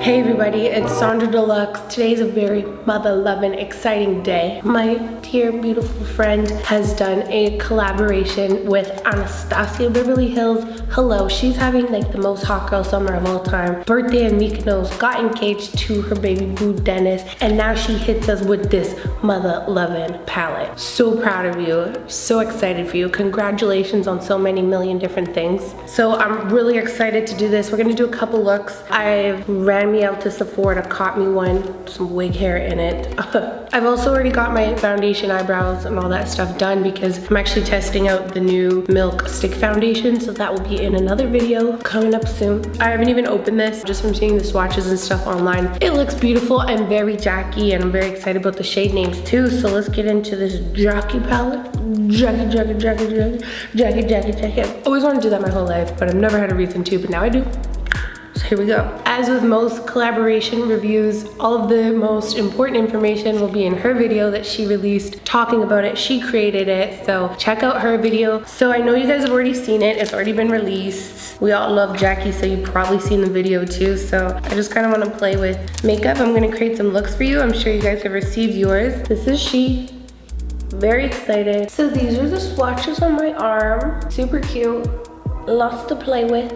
Hey everybody, it's Sonjdradeluxe. Today's a very mother-loving, exciting day. My dear, beautiful friend has done a collaboration with Anastasia Beverly Hills. Hello, she's having like the most hot girl summer of all time. Birthday in Mykonos, got engaged to her baby boo Dennis, and now she hits us with this mother-loving palette. So proud of you, so excited for you. Congratulations on so many million different things. So I'm really excited to do this. We're gonna do a couple looks. I ran me out to Sephora to cop me one, some wig hair in it. I've also already got my foundation, eyebrows, and all that stuff done because I'm actually testing out the new Milk Stick Foundation, so that will be in another video coming up soon. I haven't even opened this, just from seeing the swatches and stuff online. It looks beautiful and very Jackie, and I'm very excited about the shade names too, so let's get into this Jackie palette. Jackie. I always wanted to do that my whole life, but I've never had a reason to, but now I do. So here we go. As with most collaboration reviews, all of the most important information will be in her video that she released talking about it. She created it, so check out her video. So I know you guys have already seen it. It's already been released. We all love Jackie, so you've probably seen the video too. So I just kind of want to play with makeup. I'm going to create some looks for you. I'm sure you guys have received yours. This is she. Very excited. So these are the swatches on my arm. Super cute. Lots to play with.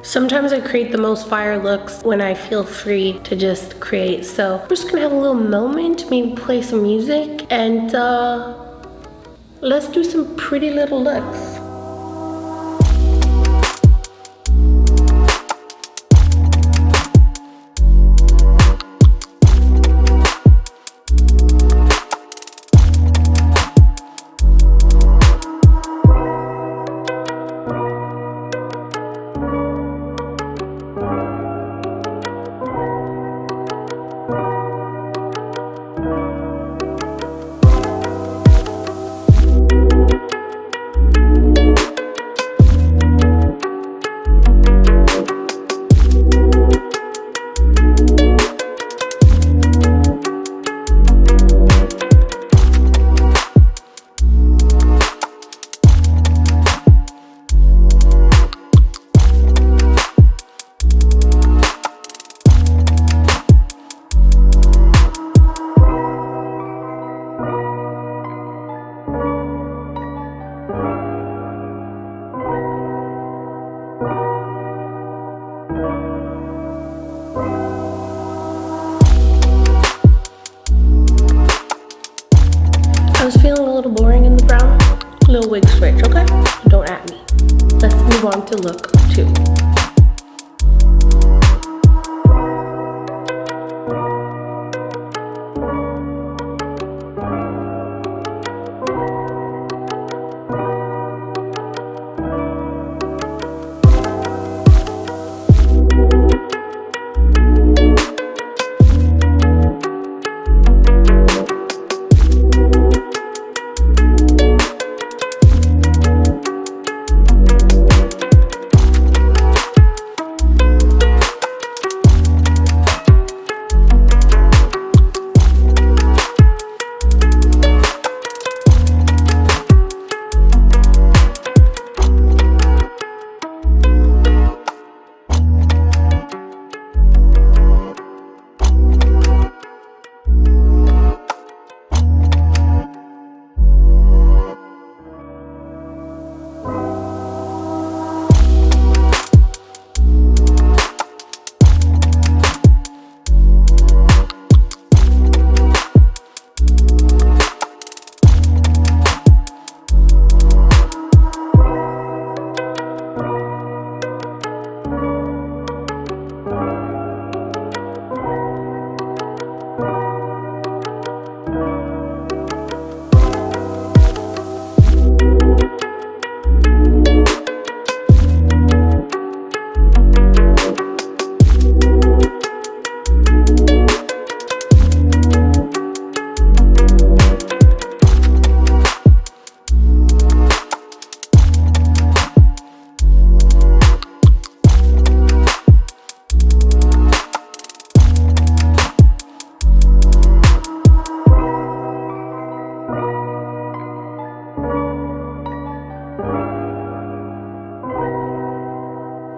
Sometimes I create the most fire looks when I feel free to just create. So we're just gonna have a little moment, maybe play some music, and let's do some pretty little looks. I was feeling a little boring in the brown. Little wig switch, okay? Don't at me. Let's move on to look 2.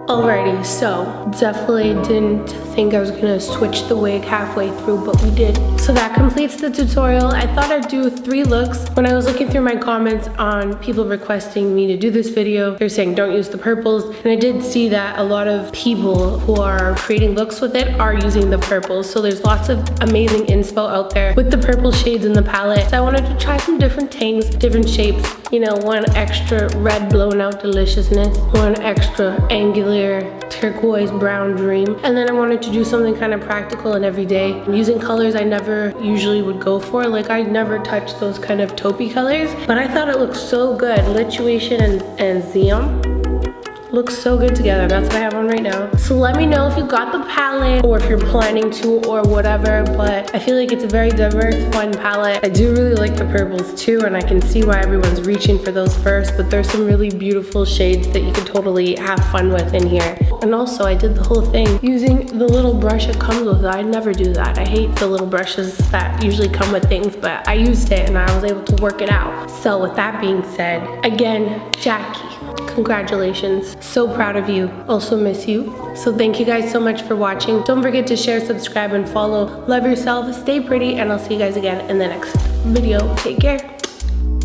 Alrighty, so definitely didn't think I was gonna switch the wig halfway through, but we did. So that completes the tutorial. I thought I'd do 3 looks. When I was looking through my comments on people requesting me to do this video, they're saying don't use the purples. And I did see that a lot of people who are creating looks with it are using the purples. So there's lots of amazing inspo out there with the purple shades in the palette. So I wanted to try some different things, different shapes. You know, one extra red blown out deliciousness, one extra angular turquoise brown dream, and then I wanted to do something kind of practical and everyday, using colors I never usually would go for. Like, I never touch those kind of taupey colors, but I thought it looked so good. Lituation and Xeon looks so good together. That's what I have on right now. So let me know if you got the palette or if you're planning to or whatever, but I feel like it's a very diverse, fun palette. I do really like the purples too, and I can see why everyone's reaching for those first, but there's some really beautiful shades that you can totally have fun with in here. And also, I did the whole thing using the little brush it comes with. I never do that. I hate the little brushes that usually come with things, but I used it and I was able to work it out. So with that being said, again, Jackie, congratulations. So proud of you. Also miss you. So thank you guys so much for watching. Don't forget to share, subscribe, and follow. Love yourself, stay pretty, and I'll see you guys again in the next video. Take care.